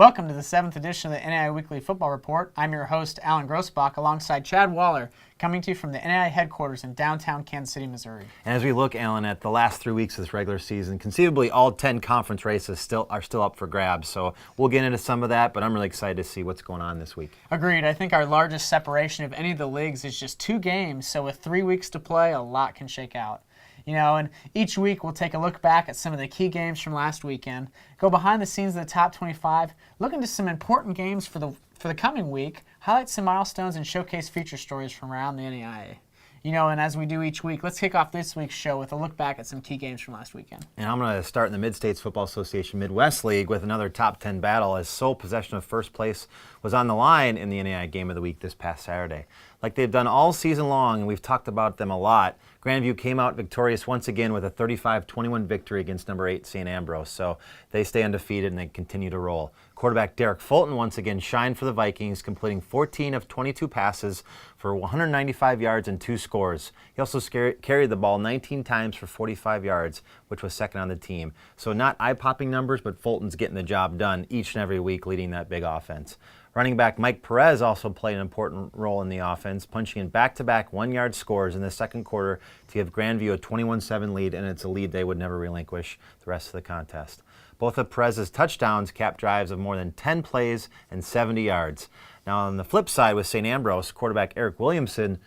Welcome to the 7th edition of the NAIA Weekly Football Report. I'm your host, Alan Grossbach, alongside Chad Waller, coming to you from the NAIA headquarters in downtown Kansas City, Missouri. And as we look, Alan, at the last 3 weeks of this regular season, conceivably all 10 conference races are still up for grabs. So we'll get into some of that, but I'm really excited to see what's going on this week. Agreed. I think our largest separation of any of the leagues is just 2 games, so with 3 weeks to play, a lot can shake out. And each week we'll take a look back at some of the key games from last weekend, go behind the scenes of the top 25, look into some important games for the coming week, highlight some milestones, and showcase feature stories from around the NAIA. And as we do each week, let's kick off this week's show with a look back at some key games from last weekend. And I'm going to start in the Mid-States Football Association Midwest League with another top 10 battle as sole possession of first place was on the line in the NAIA Game of the Week this past Saturday. Like they've done all season long, and we've talked about them a lot, Grandview came out victorious once again with a 35-21 victory against number 8 St. Ambrose. So they stay undefeated and they continue to roll. Quarterback Derek Fulton once again shined for the Vikings, completing 14 of 22 passes for 195 yards and 2 scores. He also carried the ball 19 times for 45 yards, which was second on the team. So not eye-popping numbers, but Fulton's getting the job done each and every week, leading that big offense. Running back Mike Perez also played an important role in the offense, punching in back-to-back 1-yard scores in the second quarter to give Grandview a 21-7 lead, and it's a lead they would never relinquish the rest of the contest. Both of Perez's touchdowns capped drives of more than 10 plays and 70 yards. Now on the flip side with St. Ambrose, quarterback Eric Williamson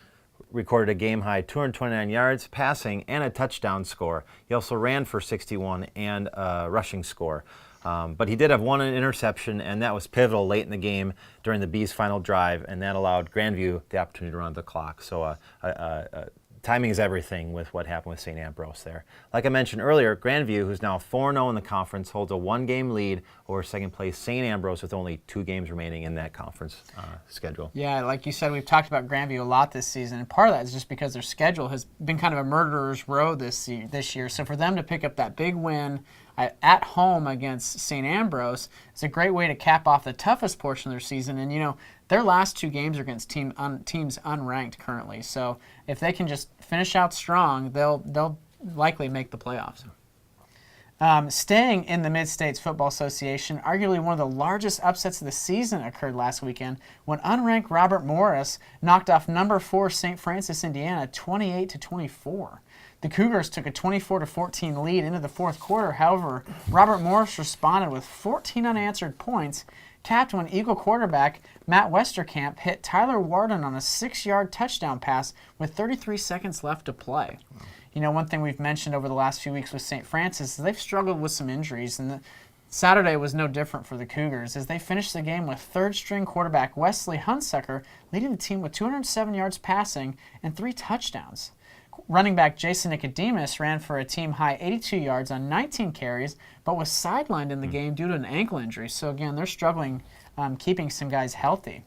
recorded a game-high 229 yards passing and a touchdown score. He also ran for 61 and a rushing score. But he did have one interception, and that was pivotal late in the game during the Bees' final drive, and that allowed Grandview the opportunity to run the clock. So timing is everything with what happened with St. Ambrose there. Like I mentioned earlier, Grandview, who's now 4-0 in the conference, holds a 1-game lead over second place St. Ambrose with only 2 games remaining in that conference schedule. Yeah, like you said, we've talked about Grandview a lot this season, and part of that is just because their schedule has been kind of a murderer's row this year. So for them to pick up that big win at home against St. Ambrose is a great way to cap off the toughest portion of their season. And, their last 2 games are against teams unranked currently. So if they can just finish out strong, they'll likely make the playoffs. Staying in the Mid-States Football Association, arguably one of the largest upsets of the season occurred last weekend when unranked Robert Morris knocked off number 4 St. Francis, Indiana, 28-24. The Cougars took a 24-14 lead into the fourth quarter. However, Robert Morris responded with 14 unanswered points, capped when Eagle quarterback Matt Westerkamp hit Tyler Warden on a 6-yard touchdown pass with 33 seconds left to play. One thing we've mentioned over the last few weeks with St. Francis is they've struggled with some injuries, and Saturday was no different for the Cougars as they finished the game with third-string quarterback Wesley Hunsucker leading the team with 207 yards passing and 3 touchdowns. Running back Jason Nicodemus ran for a team-high 82 yards on 19 carries, but was sidelined in the game due to an ankle injury. So again, they're struggling keeping some guys healthy.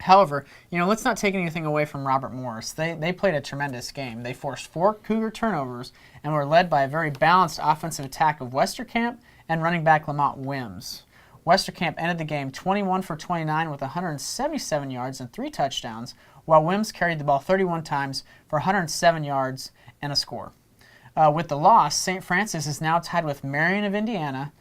However, let's not take anything away from Robert Morris. They played a tremendous game. They forced 4 Cougar turnovers and were led by a very balanced offensive attack of Westerkamp and running back Lamont Wims. Westerkamp ended the game 21 for 29 with 177 yards and 3 touchdowns, while Wims carried the ball 31 times for 107 yards and a score. With the loss, St. Francis is now tied with Marion of Indiana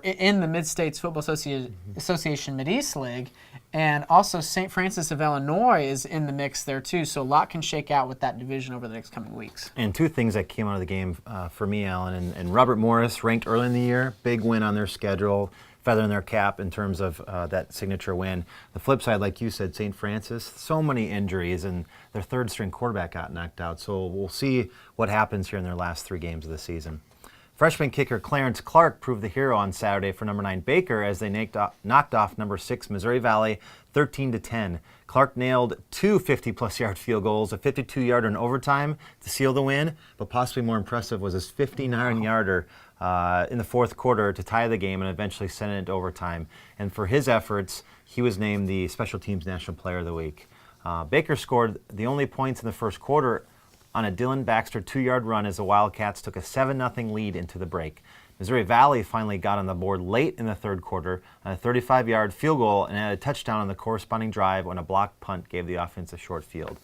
in the Mid-States Football Association Mid-East League, and also St. Francis of Illinois is in the mix there too, so a lot can shake out with that division over the next coming weeks. And 2 things that came out of the game for me, Alan, and Robert Morris, ranked early in the year, big win on their schedule, feather in their cap in terms of that signature win. The flip side, like you said, St. Francis, so many injuries, and their third-string quarterback got knocked out. So we'll see what happens here in their last 3 games of the season. Freshman kicker Clarence Clark proved the hero on Saturday for number 9 Baker as they knocked off number 6 Missouri Valley 13-10. Clark nailed 2 50-plus yard field goals, a 52-yarder in overtime to seal the win, but possibly more impressive was his 59-yarder in the fourth quarter to tie the game and eventually send it into overtime. And for his efforts, he was named the Special Teams National Player of the Week. Baker scored the only points in the first quarter on a Dylan Baxter 2-yard run as the Wildcats took a 7-0 lead into the break. Missouri Valley finally got on the board late in the third quarter on a 35-yard field goal and had a touchdown on the corresponding drive when a blocked punt gave the offense a short field.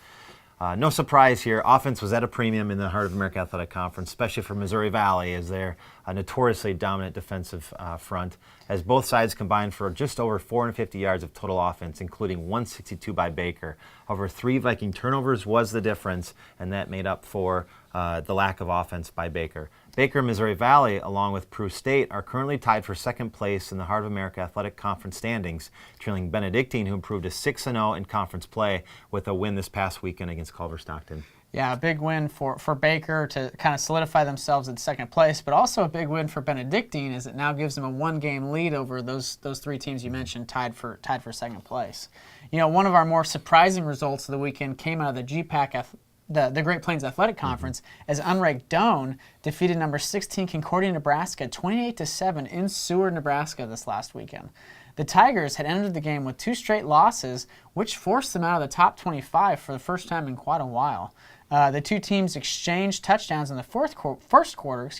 No surprise here, offense was at a premium in the Heart of America Athletic Conference, especially for Missouri Valley, as they're a notoriously dominant defensive front, as both sides combined for just over 450 yards of total offense, including 162 by Baker. Over 3 Viking turnovers was the difference, and that made up for the lack of offense by Baker. Baker and Missouri Valley, along with Peru State, are currently tied for second place in the Heart of America Athletic Conference standings, trailing Benedictine, who improved to 6-0 in conference play with a win this past weekend against Culver Stockton. Yeah, a big win for Baker to kind of solidify themselves in second place, but also a big win for Benedictine as it now gives them a 1-game lead over those 3 teams you mentioned tied for second place. You know, one of our more surprising results of the weekend came out of the GPAC the Great Plains Athletic Conference, as unranked Doane defeated number 16 Concordia, Nebraska 28-7 in Seward, Nebraska this last weekend. The Tigers had entered the game with 2 straight losses, which forced them out of the top 25 for the first time in quite a while. The 2 teams exchanged touchdowns in the first quarter,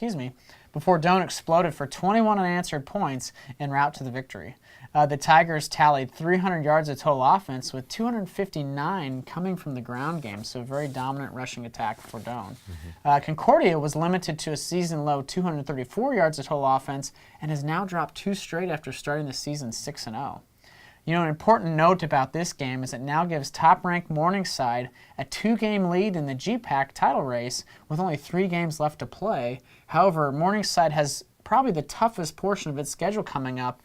before Doane exploded for 21 unanswered points en route to the victory. The Tigers tallied 300 yards of total offense, with 259 coming from the ground game, so a very dominant rushing attack for Doane. Concordia was limited to a season-low 234 yards of total offense and has now dropped 2 straight after starting the season 6-0. You know, an important note about this game is it now gives top-ranked Morningside a 2-game lead in the GPAC title race with only 3 games left to play. However, Morningside has probably the toughest portion of its schedule coming up,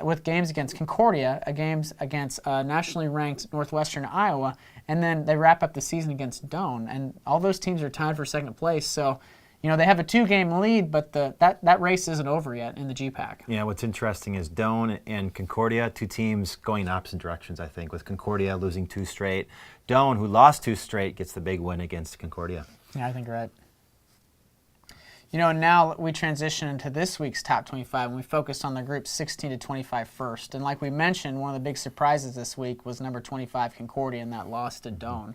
with games against Concordia, games against nationally ranked Northwestern Iowa, and then they wrap up the season against Doane. And all those teams are tied for second place, so you know, they have a 2-game lead, but that race isn't over yet in the GPAC. Yeah, what's interesting is Doane and Concordia, 2 teams going in opposite directions, I think, with Concordia losing 2 straight. Doane, who lost 2 straight, gets the big win against Concordia. Yeah, I think you're right. You know, now we transition into this week's top 25, and we focused on the group 16 to 25 first. And like we mentioned, one of the big surprises this week was number 25 Concordia and that loss to Doane.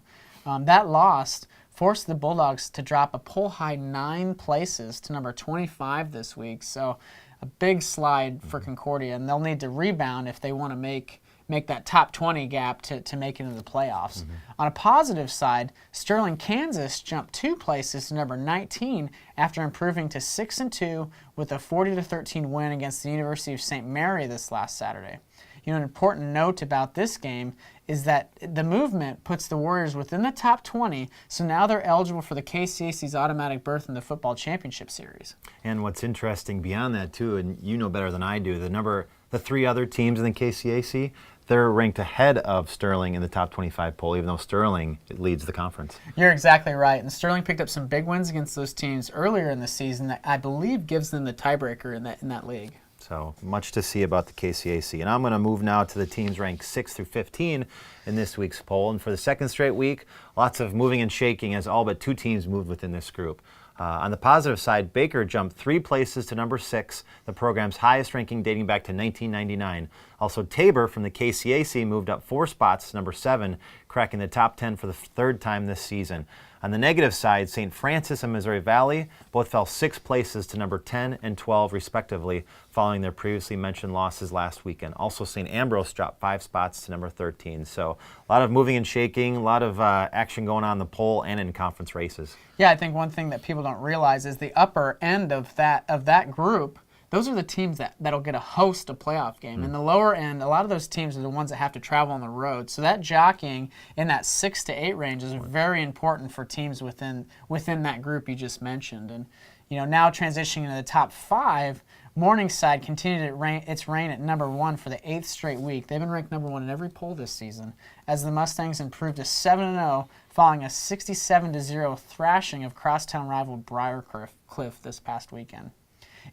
That loss forced the Bulldogs to drop a poll-high 9 places to number 25 this week. So a big slide for Concordia, and they'll need to rebound if they want to make that top 20 gap to make it into the playoffs. On a positive side, Sterling, Kansas jumped 2 places to number 19 after improving to 6-2 with a 40-13 win against the University of St. Mary this last Saturday. You know, an important note about this game is that the movement puts the Warriors within the top 20, so now they're eligible for the KCAC's automatic berth in the football championship series. And what's interesting beyond that, too, and you know better than I do, the 3 other teams in the KCAC, they're ranked ahead of Sterling in the top 25 poll, even though Sterling leads the conference. You're exactly right. And Sterling picked up some big wins against those teams earlier in the season that I believe gives them the tiebreaker in that league. So much to see about the KCAC. And I'm going to move now to the teams ranked 6 through 15 in this week's poll. And for the second straight week, lots of moving and shaking as all but 2 teams moved within this group. On the positive side, Baker jumped 3 places to number 6, the program's highest ranking dating back to 1999. Also, Tabor from the KCAC moved up 4 spots to number 7, cracking the top 10 for the 3rd time this season. On the negative side, St. Francis and Missouri Valley both fell 6 places to number 10 and 12, respectively, following their previously mentioned losses last weekend. Also, St. Ambrose dropped 5 spots to number 13. So a lot of moving and shaking, a lot of action going on in the poll and in conference races. Yeah, I think one thing that people don't realize is the upper end of that group. Those are the teams that'll get a host a playoff game. In the lower end, a lot of those teams are the ones that have to travel on the road. So that jockeying in that 6 to 8 range is very important for teams within that group you just mentioned. And you know, now transitioning into the top 5, Morningside continued its reign at number 1 for the 8th straight week. They've been ranked number 1 in every poll this season, as the Mustangs improved to 7-0 following a 67-0 thrashing of crosstown rival Briarcliff this past weekend.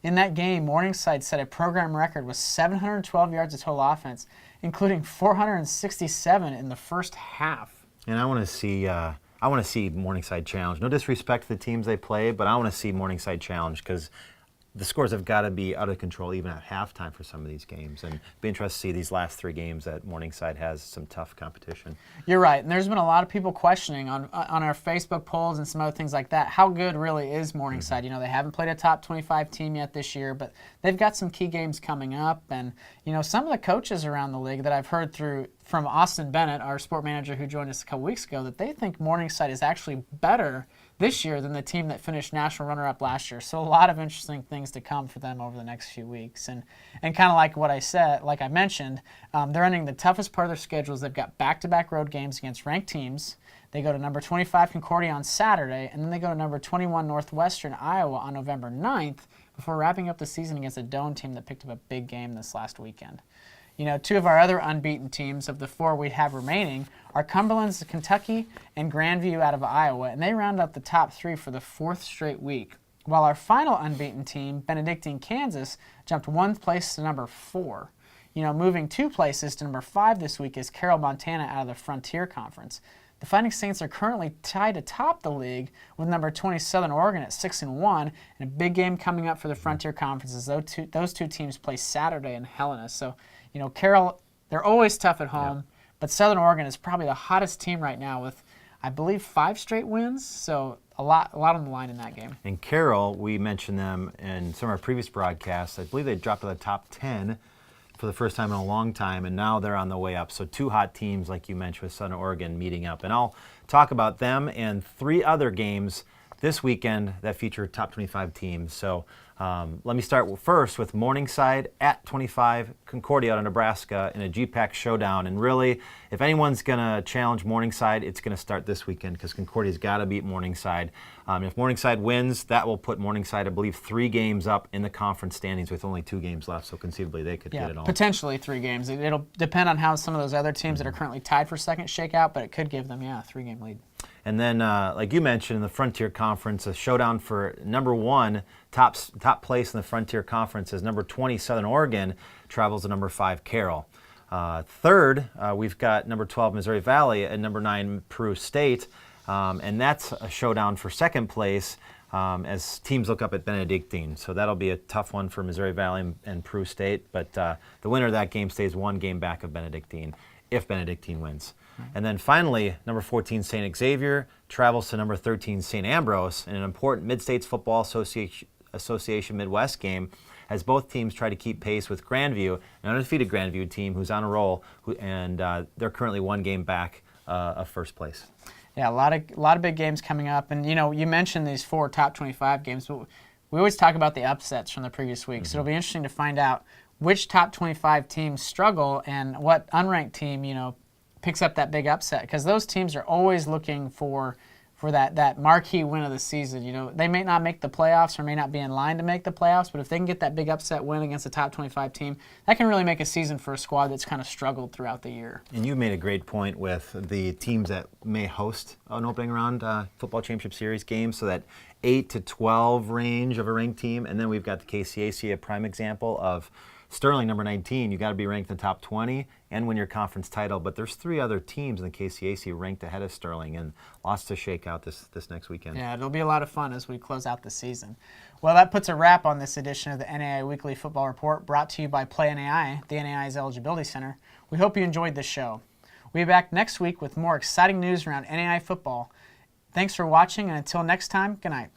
In that game, Morningside set a program record with 712 yards of total offense, including 467 in the first half. And I want to see Morningside challenge. No disrespect to the teams they play, but I want to see Morningside challenge because the scores have got to be out of control even at halftime for some of these games. And be interested to see these last 3 games that Morningside has some tough competition. You're right, and there's been a lot of people questioning on our Facebook polls and some other things like that, how good really is Morningside? They haven't played a top 25 team yet this year, but they've got some key games coming up. And, some of the coaches around the league that I've heard from Austin Bennett, our sport manager who joined us a couple weeks ago, that they think Morningside is actually better this year than the team that finished national runner-up last year. So a lot of interesting things to come for them over the next few weeks. And kind of like what I said, like I mentioned, they're entering the toughest part of their schedules. They've got back-to-back road games against ranked teams. They go to number 25 Concordia on Saturday, and then they go to number 21 Northwestern Iowa on November 9th before wrapping up the season against a Doane team that picked up a big game this last weekend. 2 of our other unbeaten teams of the 4 we have remaining are Cumberland's Kentucky and Grandview out of Iowa, and they round up the top 3 for the 4th straight week. While our final unbeaten team, Benedictine, Kansas, jumped 1 place to number 4. Moving 2 places to number 5 this week is Carroll, Montana out of the Frontier Conference. The Fighting Saints are currently tied atop the league with number 20 Southern Oregon at 6-1, and a big game coming up for the Frontier Conference as those two teams play Saturday in Helena. So, Carroll, they're always tough at home, but Southern Oregon is probably the hottest team right now with, I believe, 5 straight wins. So a lot on the line in that game. And Carroll, we mentioned them in some of our previous broadcasts. I believe they dropped to the top 10 for the first time in a long time, and now they're on the way up. So 2 hot teams, like you mentioned, with Southern Oregon meeting up. And I'll talk about them and 3 other games this weekend that feature top 25 teams. So let me start first with Morningside at 25, Concordia out of Nebraska in a GPAC showdown. And really, if anyone's going to challenge Morningside, it's going to start this weekend because Concordia's got to beat Morningside. If Morningside wins, that will put Morningside, I believe, 3 games up in the conference standings with only 2 games left. So conceivably, they could get it all. Potentially 3 games. It'll depend on how some of those other teams that are currently tied for second shake out, but it could give them, a 3-game lead. And then, like you mentioned, in the Frontier Conference, a showdown for number 1, top place in the Frontier Conference is number 20 Southern Oregon travels to number 5 Carroll. Third, we've got number 12 Missouri Valley and number 9 Peru State, and that's a showdown for second place as teams look up at Benedictine. So that'll be a tough one for Missouri Valley and Peru State, but the winner of that game stays 1 game back of Benedictine if Benedictine wins. And then finally, number 14 St. Xavier travels to number 13 St. Ambrose in an important Mid-States Football Association Midwest game as both teams try to keep pace with Grandview, an undefeated Grandview team who's on a roll, and they're currently 1 game back of first place. Yeah, a lot of big games coming up. And, you mentioned these 4 top 25 games, but we always talk about the upsets from the previous week. So it'll be interesting to find out which top 25 teams struggle and what unranked team, picks up that big upset, because those teams are always looking for that marquee win of the season. They may not make the playoffs or may not be in line to make the playoffs, but if they can get that big upset win against a top 25 team, that can really make a season for a squad that's kind of struggled throughout the year. And you made a great point with the teams that may host an opening round football championship series game, so that 8 to 12 range of a ranked team, and then we've got the KCAC, a prime example of Sterling, number 19, you got to be ranked in the top 20 and win your conference title. But there's 3 other teams in the KCAC ranked ahead of Sterling, and lots to shake out this next weekend. Yeah, it'll be a lot of fun as we close out the season. Well, that puts a wrap on this edition of the NAIA Weekly Football Report, brought to you by Play NAIA, the NAIA's eligibility center. We hope you enjoyed this show. We'll be back next week with more exciting news around NAIA football. Thanks for watching, and until next time, good night.